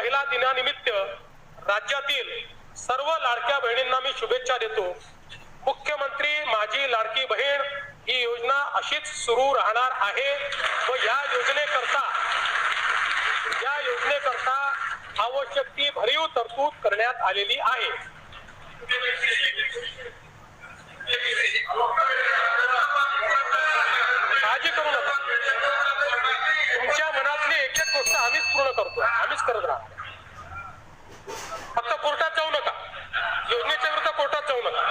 महिला दिनानिमित्त राज्यातील सर्व लाडक्या बहिणींना मी शुभेच्छा देतो। मुख्यमंत्री माझी लाडकी बहीण ही योजना अशीच सुरू राहणार आहे व या योजनेकरता आवश्यक ती भरीव तरतूद करण्यात आलेली आहे। काळजी करू नका, तुमच्या मनातली एक एक गोष्ट आम्हीच पूर्ण करतो, आम्हीच करत राहतो। फक्त कोर्टात जाऊ नका, योजनेच्या विरुद्ध कोर्टात जाऊ नका।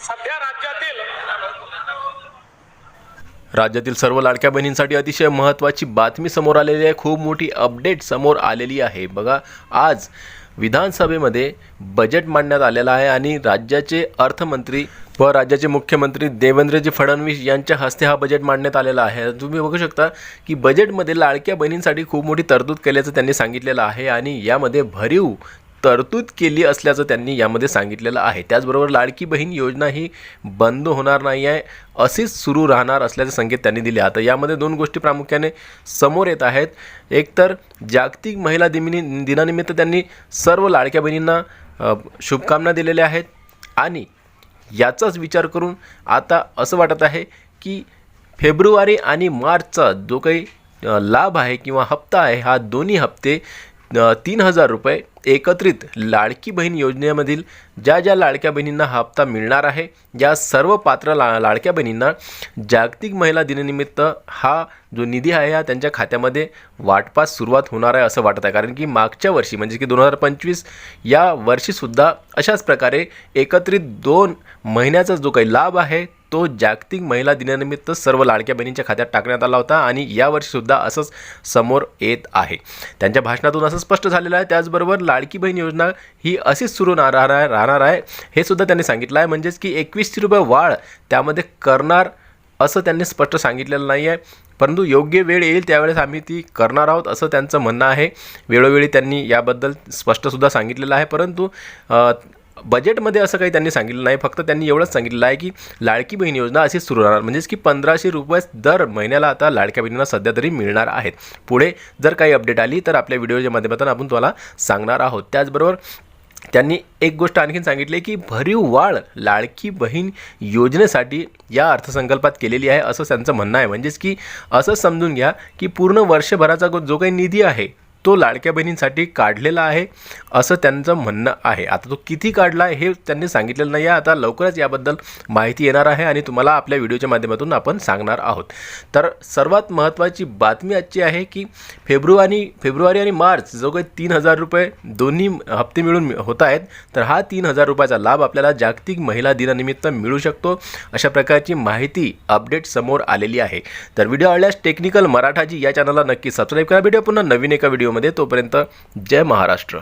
सध्या राज्यातील सर्व लाडक्या बहिणींसाठी अतिशय महत्त्वाची बातमी समोर आलेली आहे। खूप मोठी अपडेट समोर आलेली आहे। बघा, आज विधानसभेमध्ये बजेट मांडण्यात आलेलं आहे आणि राज्याचे अर्थमंत्री व राज्याचे मुख्यमंत्री देवेंद्रजी फडणवीस यांच्या हस्ते हा बजेट मांडण्यात आलेला आहे। तुम्ही बघू शकता की बजेटमध्ये लाडक्या बहिणींसाठी खूप मोठी तरतूद केल्याचं त्यांनी सांगितलेलं आहे आणि यामध्ये भरीव तरतूद केली असल्याचं त्यांनी यामध्ये सांगितलेलं आहे। त्याचबरोबर लाडकी बहीण योजना ही बंद होणार नाही आहे, अशीच सुरू राहणार असल्याचे संकेत त्यांनी दिले। आता यामध्ये दोन गोष्टी प्रामुख्याने समोर येत आहेत। एक तर जागतिक महिला दिनानिमित्त त्यांनी सर्व लाडक्या बहिणींना शुभकामना दिलेल्या आहेत आणि याचाच विचार करून आता असं वाटत आहे की फेब्रुवारी आणि मार्चचा जो काही लाभ आहे किंवा हप्ता आहे, हा दोन्ही हप्ते 3000 रुपये एकत्रित लाडकी बहीण योजनेमधील ज्या लाडक्या बहिणींना हप्ता मिळणार आहे, या सर्व पात्र लाडक्या बहिणींना जागतिक महिला दिनानिमित्त हा जो निधी आहे हा त्यांच्या खात्यामध्ये वाटपास सुरुवात होणार आहे असं वाटत आहे। कारण की मागच्या वर्षी म्हणजे की 2025 या वर्षीसुद्धा अशाच प्रकारे एकत्रित 2 महिन्याचा जो काही लाभ आहे तो जागतिक महिला दिनानिमित्त सर्व लाडक्या बहिणींच्या खात्यात टाकण्यात आला होता आणि यावर्षीसुद्धा असंच समोर येत आहे। त्यांच्या भाषणातून असं स्पष्ट झालेलं आहे। त्याचबरोबर लाडकी बहीण योजना ही अशीच सुरू राहणार आहे हे सुद्धा त्यांनी सांगितलं आहे। म्हणजेच की 2100 रुपये वाढ त्यामध्ये करणार असं त्यांनी स्पष्ट सांगितलेलं नाही आहे, परंतु योग्य वेळ येईल त्यावेळेस आम्ही ती करणार आहोत असं त्यांचं म्हणणं आहे। वेळोवेळी त्यांनी याबद्दल स्पष्टसुद्धा सांगितलेलं आहे, परंतु बजेटमध्ये असं काही त्यांनी सांगितलं नाही। फक्त त्यांनी एवढंच सांगितलं आहे की लाडकी बहीण योजना अशीच सुरू राहणार, म्हणजेच की 1500 रुपये दर महिन्याला आता लाडक्या बहिणींना सध्या तरी मिळणार आहेत। पुढे जर काही अपडेट आली तर आपल्या व्हिडिओच्या माध्यमातून आपण तुम्हाला सांगणार आहोत। त्याचबरोबर त्यांनी एक गोष्ट आणखीन सांगितली की भरीव वाढ लाडकी बहीण योजनेसाठी या अर्थसंकल्पात केलेली आहे असं त्यांचं म्हणणं आहे। म्हणजेच की असं समजून घ्या की पूर्ण वर्षभराचा जो काही निधी आहे तो लाडक्या बहिणींसाठी काढलेला आहे असं त्यांचं म्हणणं आहे। आता तो किती काढला आहे हे त्यांनी सांगितलेलं नाही आहे। आता लवकरच याबद्दल माहिती येणार आहे आणि तुम्हाला आपल्या व्हिडिओच्या माध्यमातून आपण सांगणार आहोत। तर सर्वात महत्त्वाची बातमी आजची आहे की फेब्रुवारी आणि मार्च जो काही 3000 रुपये दोन्ही हप्ते मिळून होत आहेत, तर हा 3000 रुपयाचा लाभ आपल्याला जागतिक महिला दिनानिमित्त मिळू शकतो अशा प्रकारची माहिती अपडेट समोर आलेली आहे। तर व्हिडिओ आवडल्यास टेक्निकल मराठाजी या चॅनलला नक्की सबस्क्राईब करा। व्हिडिओ पुन्हा नवीन एका व्हिडिओमध्ये, तोपर्यंत जय महाराष्ट्र।